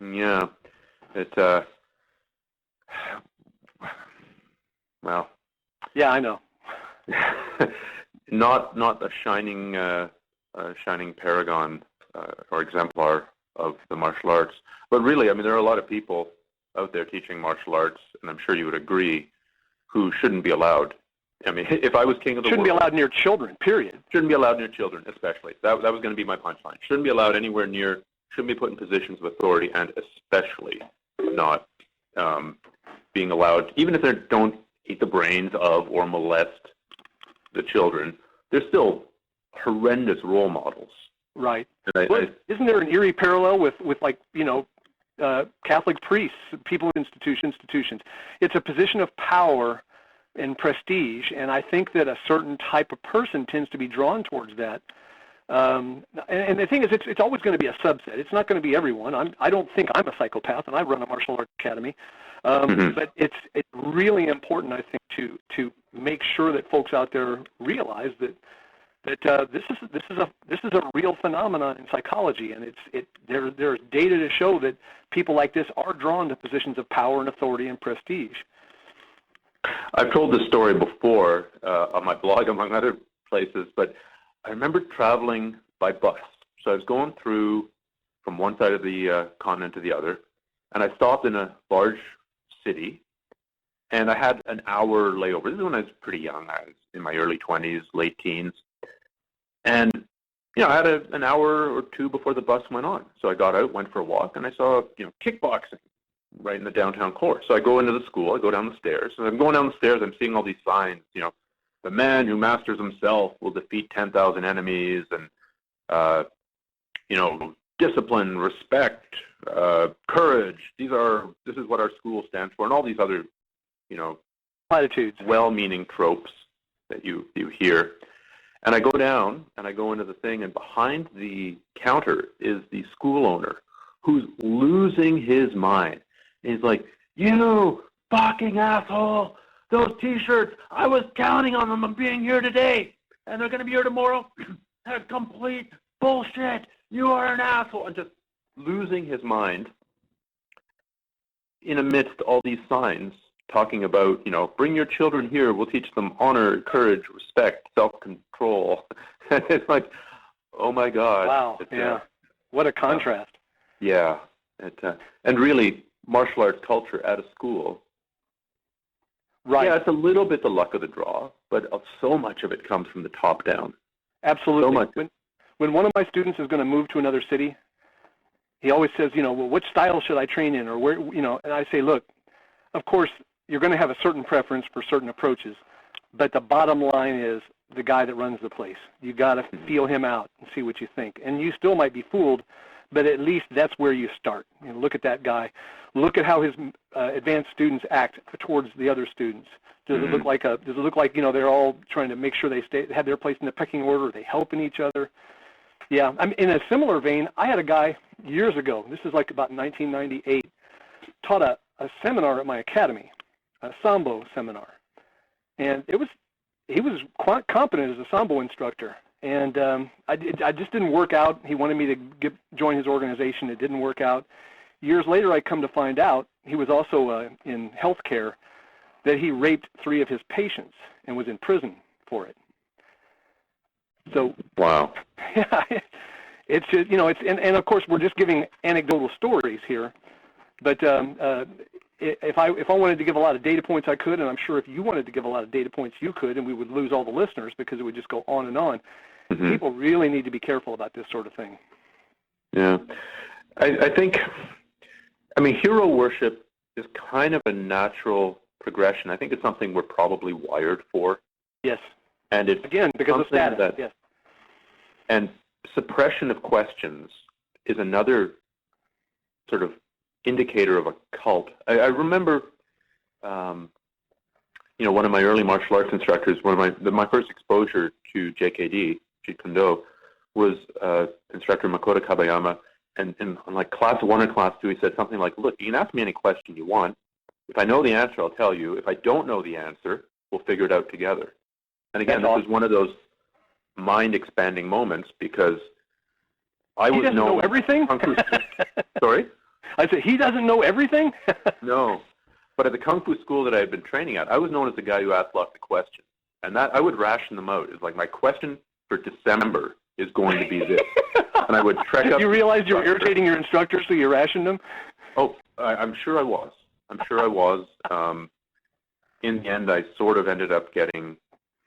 Yeah, well. Yeah, I know. not a shining paragon or exemplar of the martial arts, but really, I mean, there are a lot of people out there teaching martial arts, and I'm sure you would agree, who shouldn't be allowed. I mean, if I was king of the world... Shouldn't be allowed near children, period. Shouldn't be allowed near children, especially. That was going to be my punchline. Shouldn't be allowed anywhere near, shouldn't be put in positions of authority, and especially not being allowed, even if they don't eat the brains of or molest the children, they're still horrendous role models. Right. Isn't there an eerie parallel with like, Catholic priests, people in institutions? It's a position of power and prestige, and I think that a certain type of person tends to be drawn towards that. And the thing is, it's always going to be a subset. It's not going to be everyone. I don't think I'm a psychopath, and I run a martial arts academy. But it's really important, I think, to make sure that folks out there realize that this is a real phenomenon in psychology, and there's data to show that people like this are drawn to positions of power and authority and prestige. I've told this story before on my blog, among other places, but I remember traveling by bus. So I was going through from one side of the continent to the other, and I stopped in a large city, and I had an hour layover. This is when I was pretty young. I was in my early 20s, late teens. And, I had an hour or two before the bus went on. So I got out, went for a walk, and I saw, kickboxing right in the downtown core. So I go into the school, I go down the stairs. And I'm going down the stairs, I'm seeing all these signs, the man who masters himself will defeat 10,000 enemies, and, discipline, respect, courage. This is what our school stands for, and all these other, platitudes, well-meaning tropes that you hear. And I go down, and I go into the thing, and behind the counter is the school owner who's losing his mind. And he's like, "You fucking asshole! Those T-shirts, I was counting on them being here today, and they're going to be here tomorrow. They're complete bullshit. You are an asshole." And just losing his mind in amidst all these signs talking about, bring your children here. We'll teach them honor, courage, respect, self-control. And it's like, oh my God. Wow. Yeah. What a contrast. Yeah. And really, martial arts culture at a school. Right. Yeah, it's a little bit the luck of the draw, but so much of it comes from the top down. Absolutely. So much. When one of my students is going to move to another city, he always says, well, which style should I train in, or where, and I say, look, of course, you're going to have a certain preference for certain approaches, but the bottom line is the guy that runs the place. You got to feel him out and see what you think. And you still might be fooled, but at least that's where you start. Look at that guy. Look at how his advanced students act towards the other students. Does it look like they're all trying to make sure they have their place in the pecking order? Are they helping each other? Yeah, in a similar vein, I had a guy years ago, this is like about 1998, taught a seminar at my academy, a Sambo seminar. And he was quite competent as a Sambo instructor. And I just didn't work out. He wanted me to join his organization. It didn't work out. Years later, I come to find out he was also in healthcare, that he raped 3 of his patients and was in prison for it. So wow. Yeah, it's just, and of course we're just giving anecdotal stories here, but if I wanted to give a lot of data points, I could, and I'm sure if you wanted to give a lot of data points, you could, and we would lose all the listeners because it would just go on and on. Mm-hmm. People really need to be careful about this sort of thing. Yeah, I think, hero worship is kind of a natural progression. I think it's something we're probably wired for. Yes. And it's again because of status. Yes. And suppression of questions is another sort of indicator of a cult. I remember, one of my early martial arts instructors, my first exposure to JKD, Jeet Kune Do, was instructor Makoto Kabayama. And in like class 1 or class 2, he said something like, look, you can ask me any question you want. If I know the answer, I'll tell you. If I don't know the answer, we'll figure it out together. And again, this was one of those mind-expanding moments because I was doesn't know everything? Sorry? I said, he doesn't know everything? No. But at the Kung Fu school that I had been training at, I was known as the guy who asked lots of questions. And that I would ration them out. It's like, my question for December is going to be this. And I would trek up. You realized you were irritating your instructors, so you rationed them? Oh, I'm sure I was. In the end, I sort of ended up getting...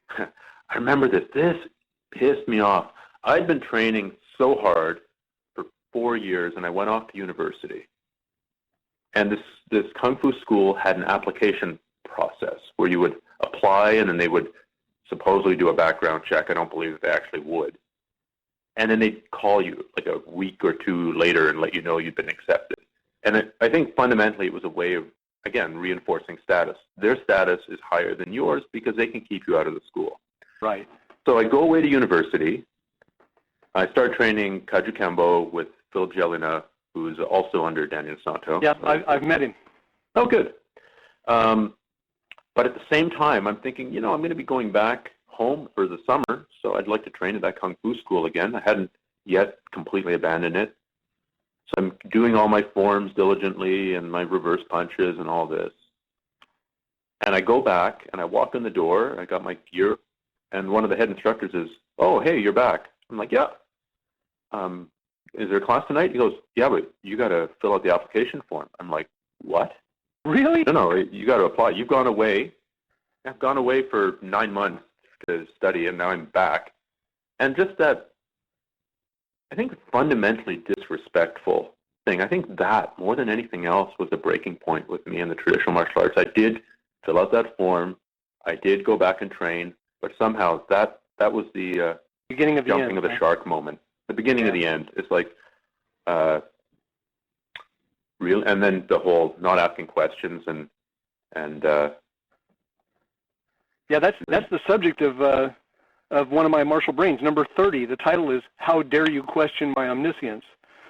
I remember this. This pissed me off. I'd been training so hard for 4 years, and I went off to university. And this Kung Fu school had an application process where you would apply, and then they would supposedly do a background check. I don't believe that they actually would. And then they'd call you like a week or 2 later and let you know you'd been accepted. And I think fundamentally it was a way of, again, reinforcing status. Their status is higher than yours because they can keep you out of the school. Right. So I go away to university. I start training Kaju Kembo with Phil Jelena, who's also under Daniel Santo. Yeah, I've met him. Oh, good. But at the same time, I'm thinking, I'm going to be going back home for the summer, so I'd like to train at that Kung Fu school again. I hadn't yet completely abandoned it. So I'm doing all my forms diligently and my reverse punches and all this. And I go back and I walk in the door. I got my gear. And one of the head instructors is, oh, hey, you're back. I'm like, yeah. Is there a class tonight? He goes, yeah, but you got to fill out the application form. I'm like, what? Really? No, you got to apply. You've gone away. I've gone away for 9 months to study, and now I'm back. And just that, I think, fundamentally disrespectful thing. I think that, more than anything else, was the breaking point with me in the traditional martial arts. I did fill out that form. I did go back and train. But somehow that was the beginning of the jumping end, of the shark moment. The beginning of the end. It's like real, and then the whole not asking questions and yeah, that's the subject of one of my martial brains, number 30. The title is "How Dare You Question My Omniscience?"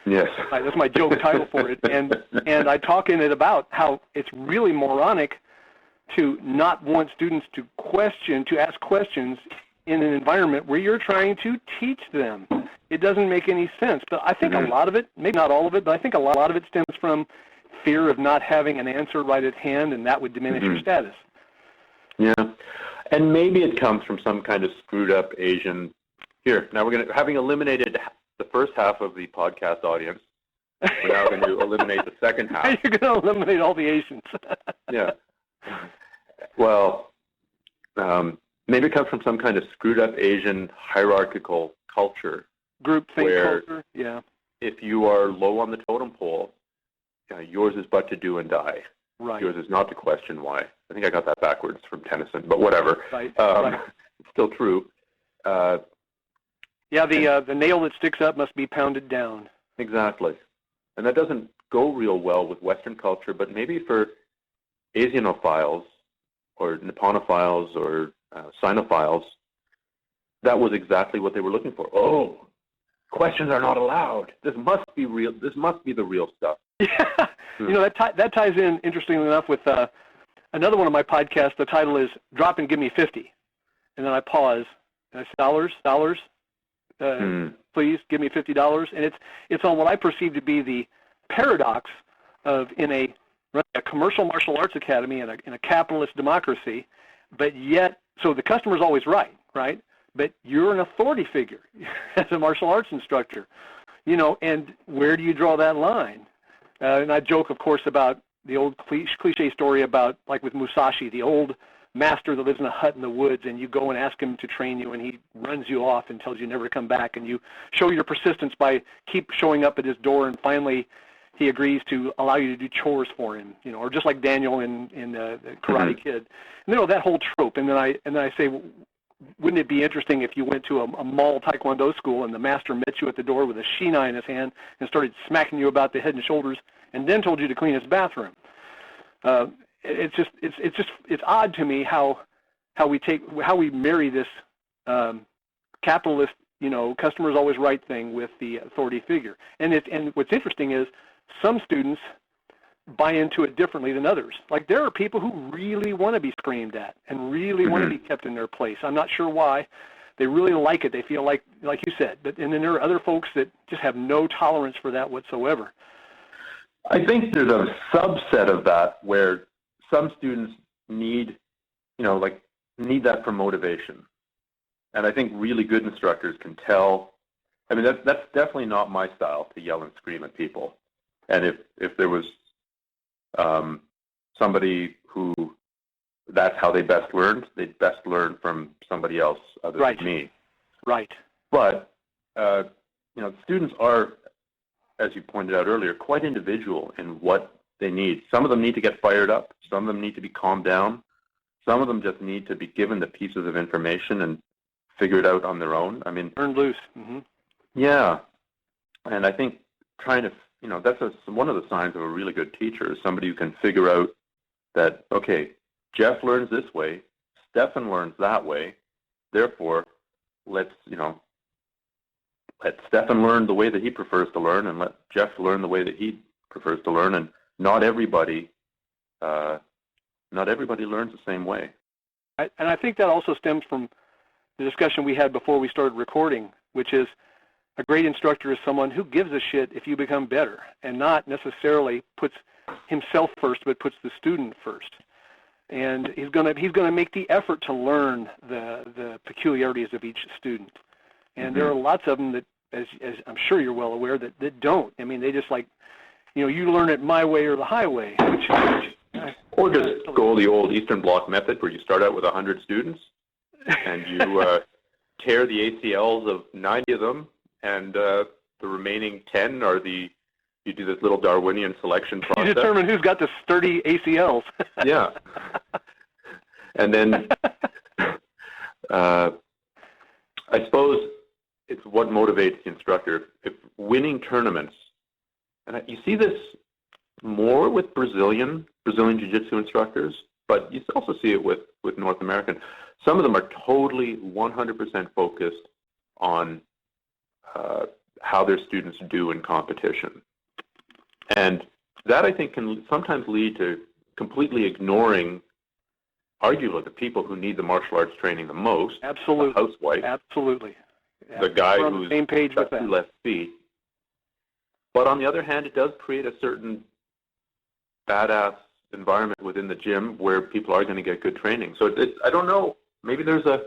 Yes, that's my joke title for it, and I talk in it about how it's really moronic to not want students to ask questions in an environment where you're trying to teach them. It doesn't make any sense. But I think a lot of it, maybe not all of it, but I think a lot of it stems from fear of not having an answer right at hand, and that would diminish your status. Yeah, and maybe it comes from some kind of screwed up Asian. Here, now having eliminated the first half of the podcast audience, we're now going to eliminate the second half. You're going to eliminate all the Asians. Yeah. Well, maybe it comes from some kind of screwed up Asian hierarchical culture. Groupthink culture, yeah. If you are low on the totem pole, yours is but to do and die. Right. Yours is not to question why. I think I got that backwards from Tennyson, but whatever. Right. It's still true. Yeah, the nail that sticks up must be pounded down. Exactly. And that doesn't go real well with Western culture, but maybe for Asianophiles or Nipponophiles or Sinophiles, that was exactly what they were looking for. Oh, questions are not allowed. This must be real. This must be the real stuff. Yeah. You know, that ties in, interestingly enough, with another one of my podcasts. The title is Drop and Give Me 50. And then I pause, and I say, dollars, please give me $50. And it's on what I perceive to be the paradox of in a commercial martial arts academy in a capitalist democracy, but yet, so the customer's always right? But you're an authority figure as a martial arts instructor, you know, and where do you draw that line? And I joke, of course, about the old cliche story about, like with Musashi, the old master that lives in a hut in the woods, and you go and ask him to train you, and he runs you off and tells you never to come back, and you show your persistence by keep showing up at his door, and finally he agrees to allow you to do chores for him, you know, or just like Daniel in the Karate Kid. You know, that whole trope. And then I say, wouldn't it be interesting if you went to a mall taekwondo school and the master met you at the door with a shinai in his hand and started smacking you about the head and shoulders, and then told you to clean his bathroom? It's odd to me how we marry this capitalist, you know, customer's always right thing with the authority figure. And what's interesting is some students buy into it differently than others. Like, there are people who really want to be screamed at and really want to be kept in their place. I'm not sure why. They really like it. They feel like you said. And then there are other folks that just have no tolerance for that whatsoever. I think there's a subset of that where some students need that for motivation. And I think really good instructors can tell. I mean, that's definitely not my style, to yell and scream at people. And if there was somebody who that's how they best learned, they'd best learn from somebody else other than me. Right. But students are, as you pointed out earlier, quite individual in what they need. Some of them need to get fired up. Some of them need to be calmed down. Some of them just need to be given the pieces of information and figure it out on their own. I mean, turn loose. Mm-hmm. Yeah. And I think trying to, that's one of the signs of a really good teacher is somebody who can figure out that, okay, Jeff learns this way, Stephan learns that way, therefore let Stephan learn the way that he prefers to learn, and let Jeff learn the way that he prefers to learn, and not everybody learns the same way. And I think that also stems from the discussion we had before we started recording, which is a great instructor is someone who gives a shit if you become better, and not necessarily puts himself first, but puts the student first. And he's gonna make the effort to learn the peculiarities of each student. And there are lots of them that, as I'm sure you're well aware, that don't. I mean, they just you learn it my way or the highway. Or just go the old Eastern Bloc method where you start out with 100 students and you tear the ACLs of 90 of them, and the remaining 10 are you do this little Darwinian selection process. You determine who's got the sturdy ACLs. Yeah. And then I suppose it's what motivates the instructor. If winning tournaments, and you see this more with Brazilian Jiu-jitsu instructors, but you also see it with North American. Some of them are totally 100% focused on how their students do in competition. And that, I think, can sometimes lead to completely ignoring, arguably, the people who need the martial arts training the most. Absolutely. The housewife. Absolutely. The guy We're on who's the same page with got that. 2 left feet. But on the other hand, it does create a certain badass environment within the gym where people are going to get good training. So I don't know. Maybe there's a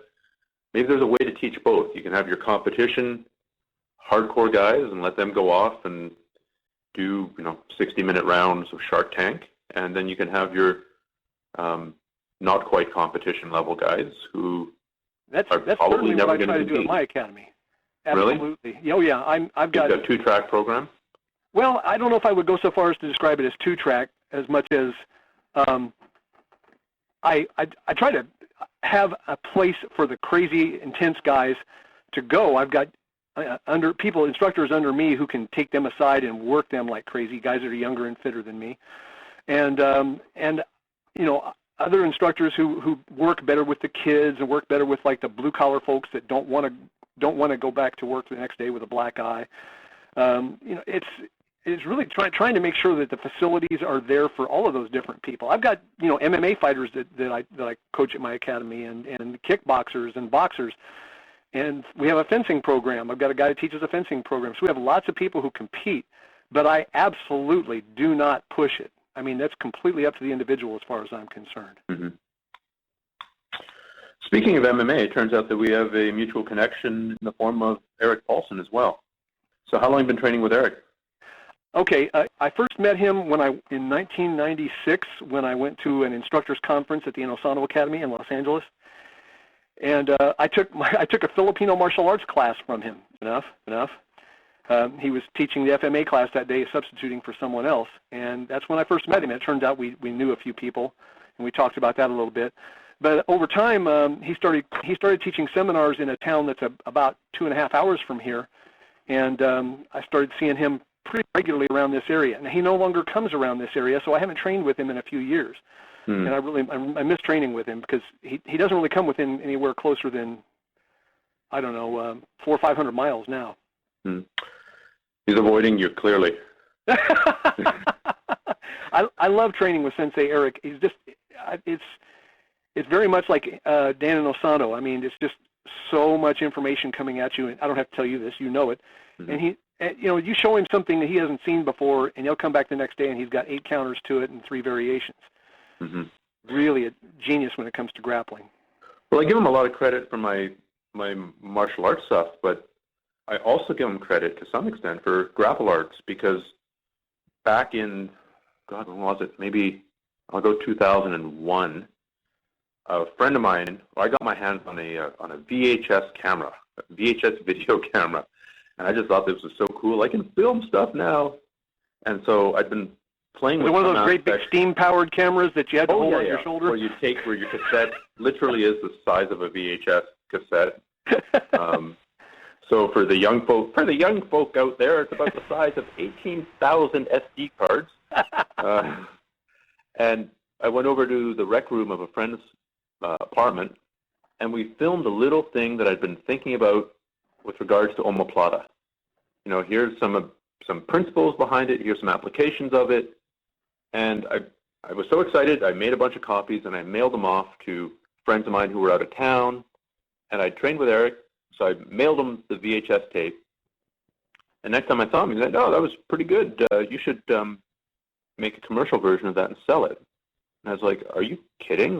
way to teach both. You can have your competition hardcore guys and let them go off and do 60-minute rounds of Shark Tank, and then you can have your not quite competition level guys who that's are probably certainly never what I going try to to do at my academy. Absolutely. Really? Oh yeah, I've got a 2-track program. Well, I don't know if I would go so far as to describe it as 2-track as much as I try to have a place for the crazy, intense guys to go. I've got instructors under me who can take them aside and work them like crazy, guys that are younger and fitter than me, and other instructors who work better with the kids and work better with like the blue collar folks that don't want to go back to work the next day with a black eye. It's really trying to make sure that the facilities are there for all of those different people. I've got MMA fighters that I coach at my academy, and kickboxers and boxers, and we have a fencing program. I've got a guy who teaches a fencing program. So we have lots of people who compete, but I absolutely do not push it. I mean, that's completely up to the individual as far as I'm concerned. Mm-hmm. Speaking of MMA, it turns out that we have a mutual connection in the form of Eric Paulson as well. So how long have you been training with Eric? Okay, I first met him in 1996 when I went to an instructors conference at the Inosanto Academy in Los Angeles, and I took a Filipino martial arts class from him. Enough. He was teaching the FMA class that day, substituting for someone else, and that's when I first met him. It turned out we knew a few people, and we talked about that a little bit. But over time, he started teaching seminars in a town that's about 2.5 hours from here, and I started seeing him pretty regularly around this area. And he no longer comes around this area, so I haven't trained with him in a few years. And I miss training with him because he doesn't really come within anywhere closer than, I don't know, 400 or 500 miles now. He's avoiding you, clearly. I love training with Sensei Eric. He's just, it's very much like Dan Inosanto. I mean, it's just so much information coming at you, and I don't have to tell you this, you know it. And you show him something that he hasn't seen before, and he'll come back the next day, and he's got 8 counters to it and 3 variations. Really a genius when it comes to grappling. Well, I give him a lot of credit for my martial arts stuff, but I also give him credit to some extent for grapple arts, because back in, God, when was it? Maybe I'll go 2001. A friend of mine, I got my hands on a VHS camera, a VHS video camera, and I just thought this was so cool. I can film stuff now, and so I'd been playing with one of those great big steam-powered cameras that you had to hold on your shoulder. Where your cassette literally is the size of a VHS cassette. So for the young folk out there, it's about the size of 18,000 SD cards. And I went over to the rec room of a friend's apartment, and we filmed a little thing that I'd been thinking about with regards to omoplata. Here's some principles behind it. Here's some applications of it. And I was so excited, I made a bunch of copies, and I mailed them off to friends of mine who were out of town. And I trained with Eric, so I mailed him the VHS tape. And next time I saw him, he said, "Oh, that was pretty good. You should make a commercial version of that and sell it." And I was like, "Are you kidding?"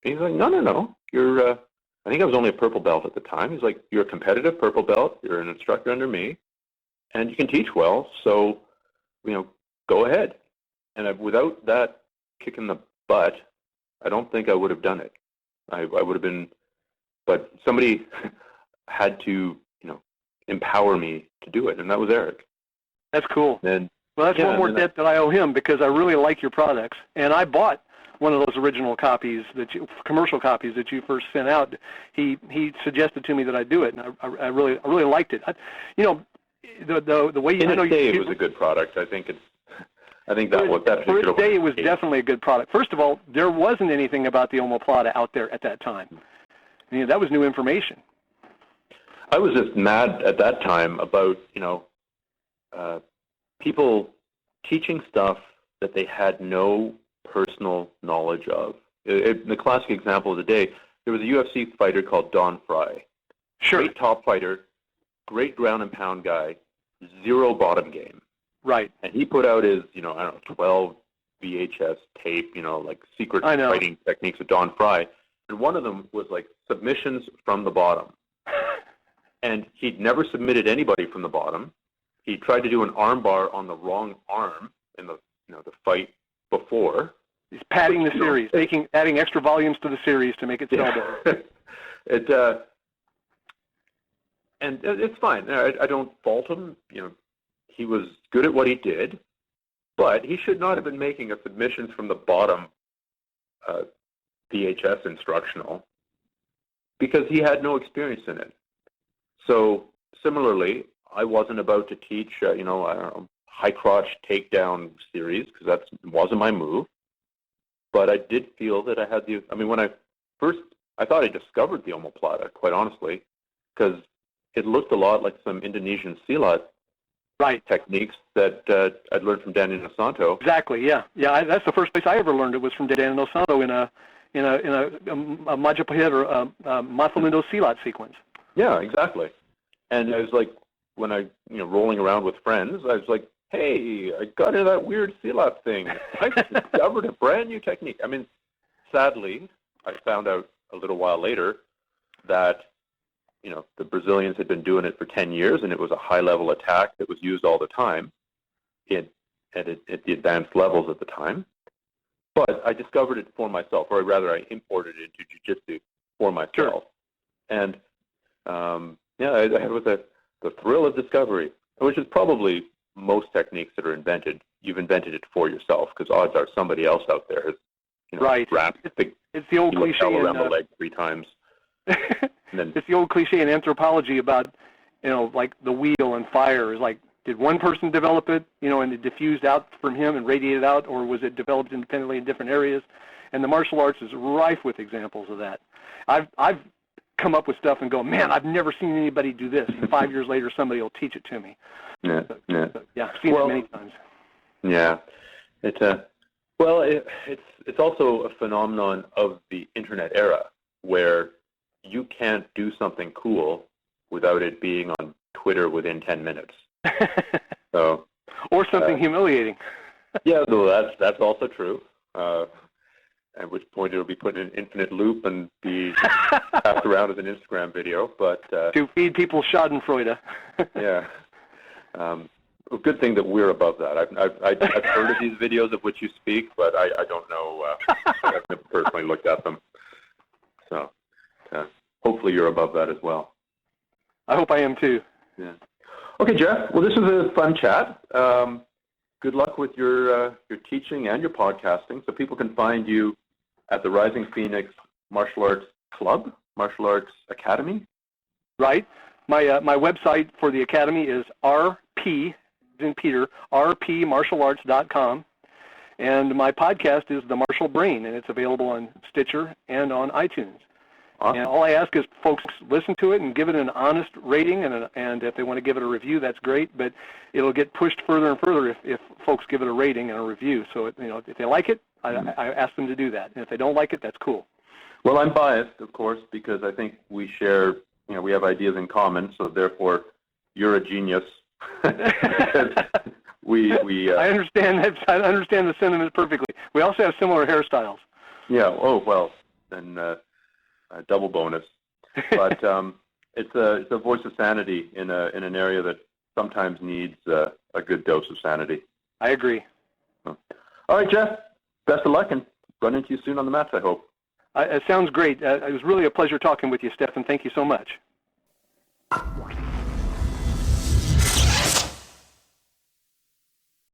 He's like, No. You're, I think I was only a purple belt at the time. He's like, "You're a competitive purple belt. You're an instructor under me, and you can teach well. So, go ahead." And without that kick in the butt, I don't think I would have done it. I would have been, but somebody had to, empower me to do it, and that was Eric. That's cool. And well, that's one more debt that I owe him, because I really like your products, and I bought one of those original copies, commercial copies that you first sent out. He suggested to me that I do it, and I really liked it. The way in its day, it was a good product. I think that for its day, it was definitely a good product. First of all, there wasn't anything about the omoplata out there at that time. That was new information. I was just mad at that time about people teaching stuff that they had no personal knowledge of. The classic example of the day, there was a UFC fighter called Don Fry. Sure. Great top fighter, great ground and pound guy, zero bottom game. Right. And he put out his, 12 VHS tape, like secret fighting techniques of Don Fry. And one of them was like submissions from the bottom. And he'd never submitted anybody from the bottom. He tried to do an arm bar on the wrong arm in the fight before. He's padding the series, adding extra volumes to the series to make it sell better. And it's fine. I don't fault him. He was good at what he did, but he should not have been making a submissions from the bottom VHS instructional because he had no experience in it. So similarly, I wasn't about to teach, high crotch takedown series because that wasn't my move. But I did feel that I had when I thought I discovered the omoplata, quite honestly, because it looked a lot like some Indonesian silat techniques that I'd learned from Danny Nosanto. Exactly, yeah. That's the first place I ever learned it was from Danny Nosanto in a Majapahit or a Mathalindo silat sequence. Yeah, exactly. And I was like, when I, rolling around with friends, I was like, hey, I got into that weird silat thing. I discovered a brand new technique. Sadly, I found out a little while later that, the Brazilians had been doing it for 10 years, and it was a high-level attack that was used all the time at the advanced levels at the time. But I discovered it for myself, or rather I imported it into jiu-jitsu for myself. Sure. And, I had with the thrill of discovery, which is probably most techniques that are invented. You've invented it for yourself, because odds are somebody else out there has, wrapped it's the old cliche around the leg 3 times. It's the old cliche in anthropology about, like the wheel and fire is like, did one person develop it, and it diffused out from him and radiated out, or was it developed independently in different areas? And the martial arts is rife with examples of that. I've come up with stuff and go, man, I've never seen anybody do this. And 5 years later, somebody will teach it to me. I've seen it many times. Yeah, it's also a phenomenon of the internet era where you can't do something cool without it being on Twitter within 10 minutes. So, or something humiliating. Yeah, that's also true. At which point it'll be put in an infinite loop and be passed around as an Instagram video. But to feed people Schadenfreude. Yeah. A good thing that we're above that. I've heard of these videos of which you speak, but I don't know. I've never personally looked at them. So hopefully you're above that as well. I hope I am too. Yeah. Okay, Jeff. Well, this was a fun chat. Good luck with your teaching and your podcasting. So people can find you at the Rising Phoenix Martial Arts Club, Martial Arts Academy. Right. My website for the academy is rpmartialarts.com, and my podcast is The Martial Brain, and it's available on Stitcher and on iTunes. Awesome. And all I ask is folks listen to it and give it an honest rating, and if they want to give it a review, that's great. But it'll get pushed further and further if folks give it a rating and a review. So if they like it, I ask them to do that, and if they don't like it, that's cool. Well, I'm biased, of course, because I think we share. We have ideas in common. So therefore, you're a genius. we I understand that. I understand the sentiment perfectly. We also have similar hairstyles. Yeah. Oh well, then. A double bonus, but it's a voice of sanity in an area that sometimes needs a good dose of sanity. I agree. All right, Jeff. Best of luck, and run into you soon on the mats, I hope. It sounds great. It was really a pleasure talking with you, Stephan. Thank you so much.